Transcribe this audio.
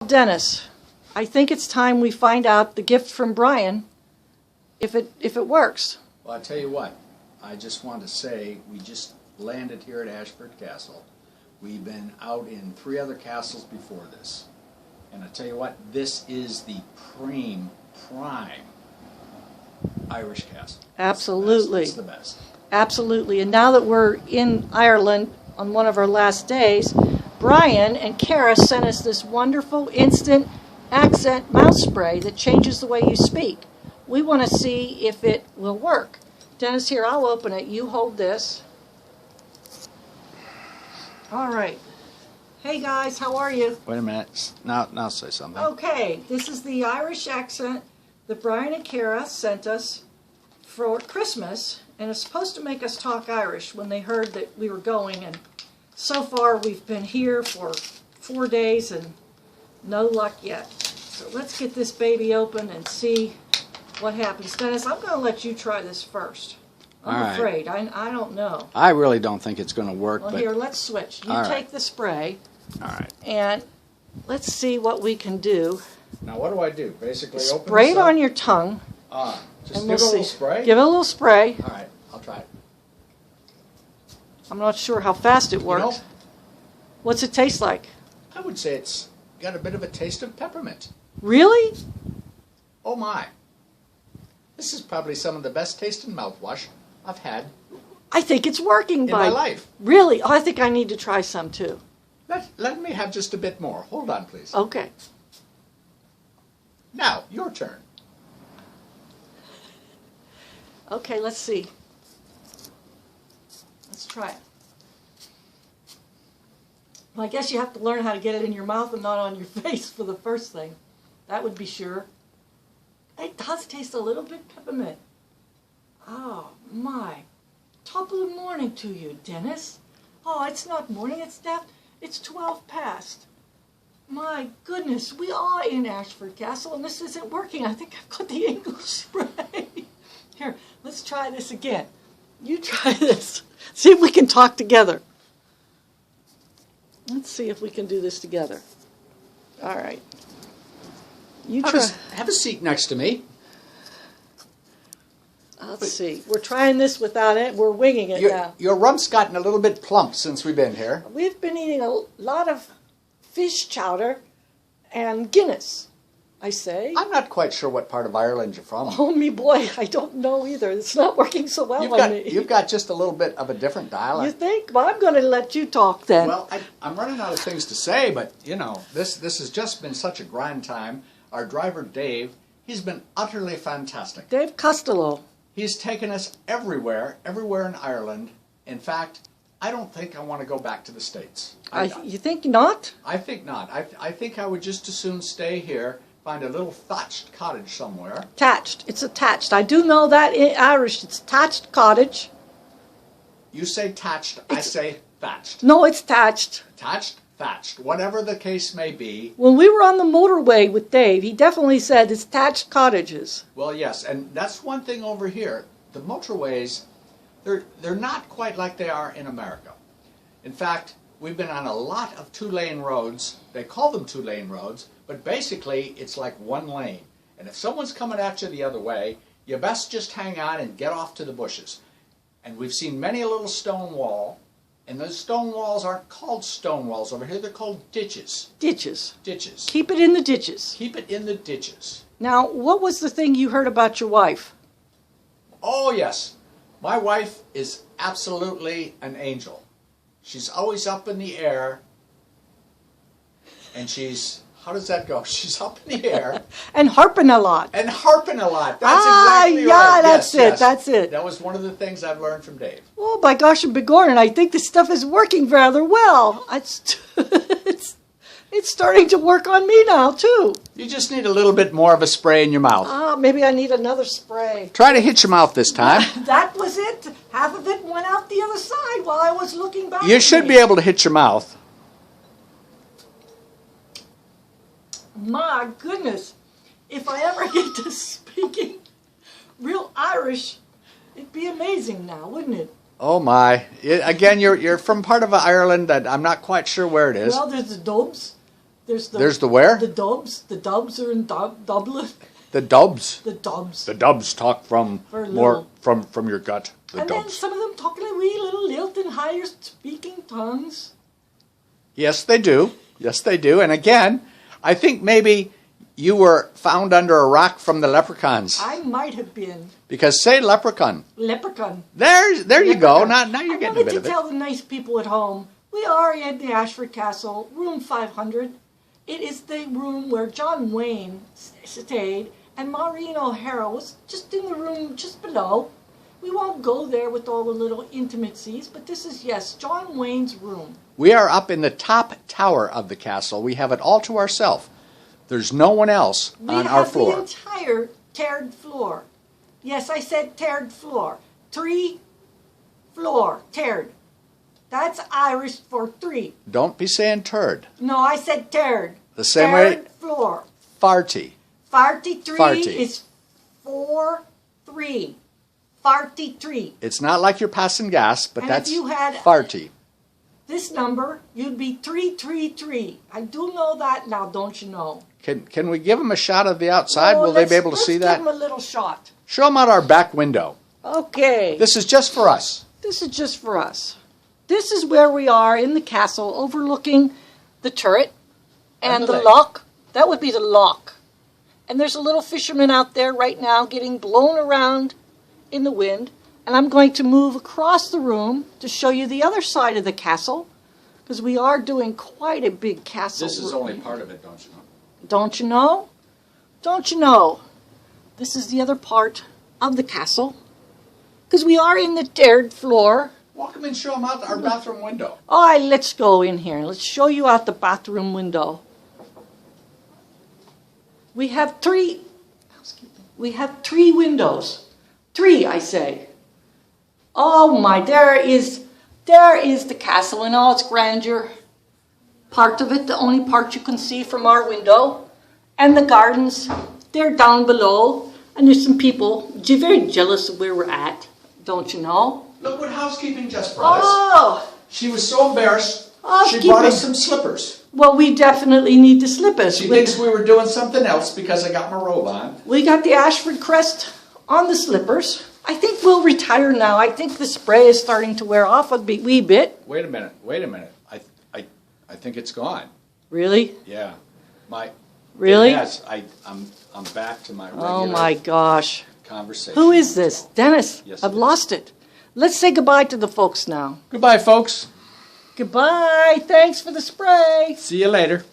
Dennis, I think it's time we find out the gift from Bryan, if it works. Well, I tell you what, I just want to say we just landed here at Ashford Castle. We've been out in 3 other castles before this. And I tell you what, this is the prime Irish castle. Absolutely. It's the best. Absolutely. And now that we're in Ireland on one of our last days, Bryan and Karah sent us this wonderful instant accent mouth spray that changes the way you speak. We want to see if it will work. Dennis, here, I'll open it. You hold this. All right. Hey, guys, how are you? Wait a minute. Now say something. Okay, this is the Irish accent that Bryan and Karah sent us for Christmas, and it's supposed to make us talk Irish when they heard that we were going, and so far we've been here for 4 days and no luck yet. So let's get this baby open and see what happens. Dennis, I'm going to let you try this first. I'm afraid. I don't know. I really don't think it's going to work. Well, but here, let's switch. You take the spray. All right. And let's see what we can do. Now, what do I do? Basically, open Spray it on your tongue. Just give it a little spray? Give it a little spray. All right, I'll try it. I'm not sure how fast it works. You know, what's it taste like? I would say it's got a bit of a taste of peppermint. Really? Oh, my. This is probably some of the best tasting mouthwash I've had I think it's working in my life. Really? Oh, I think I need to try some too. Let me have just a bit more. Hold on, please. Okay. Now, your turn. Okay, let's see. Let's try it. Well, I guess you have to learn how to get it in your mouth and not on your face for the first thing. That would be sure. It does taste a little bit peppermint. Oh, my. Top of the morning to you, Dennis. Oh, it's not morning, it's 12 past. My goodness, we are in Ashford Castle, and this isn't working. I think I've got the English spray. Here, let's try this again. You try this. See if we can talk together. Let's see if we can do this together. All right. You try. Have a seat next to me. Let's see. We're trying this without it. We're winging it now. Your rump's gotten a little bit plump since we've been here. We've been eating a lot of fish chowder and Guinness, I say. I'm not quite sure what part of Ireland you're from. Oh, me boy, I don't know either. It's not working so well on me. You've got just a little bit of a different dialect. You think? Well, I'm going to let you talk then. Well, I'm running out of things to say, but, you know, this has just been such a grand time. Our driver, Dave, he's been utterly fantastic. Dave Costello. He's taken us everywhere in Ireland. In fact, I don't think I want to go back to the States. You think not? I think not. I think I would just as soon stay here, find a little thatched cottage somewhere. Thatched. It's attached. I do know that in Irish. It's thatched cottage. You say thatched, I say thatched. No, it's thatched. Thatched, thatched, whatever the case may be. When we were on the motorway with Dave, he definitely said it's thatched cottages. Well, yes, and that's one thing over here. The motorways, they're not quite like they are in America. In fact, we've been on a lot of 2-lane roads. They call them 2-lane roads, but basically it's like 1 lane. And if someone's coming at you the other way, you best just hang on and get off to the bushes. And we've seen many a little stone wall. And those stone walls aren't called stone walls over here. They're called ditches. Ditches. Ditches. Keep it in the ditches. Keep it in the ditches. Now, what was the thing you heard about your wife? Oh, yes. My wife is absolutely an angel. She's always up in the air. And she's, how does that go? She's up in the air. And harping a lot. And harping a lot. That's exactly right. Yeah, that's it. Yes. That's it. That was one of the things I've learned from Dave. Oh, by gosh and begorn, I think this stuff is working rather well. It's starting to work on me now, too. You just need a little bit more of a spray in your mouth. Maybe I need another spray. Try to hit your mouth this time. That was it. Half of it went out the other side while I was looking back. You should be able to hit your mouth. My goodness. If I ever get to speaking real Irish, it'd be amazing now, wouldn't it? Oh my! Again, you're from part of Ireland that I'm not quite sure where it is. Well, there's the Dubs, There's the where? The Dubs. The Dubs are in Dublin. The Dubs. The Dubs. The Dubs talk from more from your gut. The and Dubs. then some of them talk in a wee little lilt in higher speaking tongues. Yes, they do. Yes, they do. And again, I think maybe you were found under a rock from the leprechauns. I might have been. Because say leprechaun. Leprechaun. There you go. Now you're getting a bit of it. I wanted to tell the nice people at home, we are in the Ashford Castle, room 500. It is the room where John Wayne stayed, and Maureen O'Hara was just in the room just below. We won't go there with all the little intimacies, but this is, yes, John Wayne's room. We are up in the top tower of the castle. We have it all to ourselves. There's no one else on our floor. We have the entire tiered floor. Yes, I said tiered floor. 3 floor, tiered. That's Irish for 3. Don't be saying turd. No, I said tiered. The same way. Tiered floor. Farty. 43 is 4-3. 43. It's not like you're passing gas, but And that's if you had farty. This number, you'd be 333. I do know that now, don't you know? Can we give them a shot of the outside? Oh, Will they be able to see that? Let's give them a little shot. Show them out our back window. Okay. This is just for us. This is just for us. This is where we are in the castle, overlooking the turret and the lock. That would be the lock. And there's a little fisherman out there right now getting blown around in the wind. And I'm going to move across the room to show you the other side of the castle, because we are doing quite a big castle. This is only part of it, don't you know? Don't you know? Don't you know? This is the other part of the castle, because we are in the tiered floor. Walk them and show them out our bathroom window. All right, let's go in here. Let's show you out the bathroom window. We have 3 windows. 3, I say. Oh my, there is the castle in all its grandeur. Part of it, the only part you can see from our window. And the gardens, they're down below. And there's some people very jealous of where we're at, don't you know? Look what housekeeping just brought us. Oh! She was so embarrassed, she Housekeeping. brought us some slippers. Well, we definitely need the slippers. She thinks we were doing something else because I got my robe on. We got the Ashford crest on the slippers. I think we'll retire now. I think the spray is starting to wear off a wee bit. Wait a minute. I think it's gone. Really? Yeah. Really? Yes, I'm back to my regular Oh my gosh. conversation. Who is this? Dennis. Yes, I've lost it. Let's say goodbye to the folks now. Goodbye, folks. Goodbye. Thanks for the spray. See you later.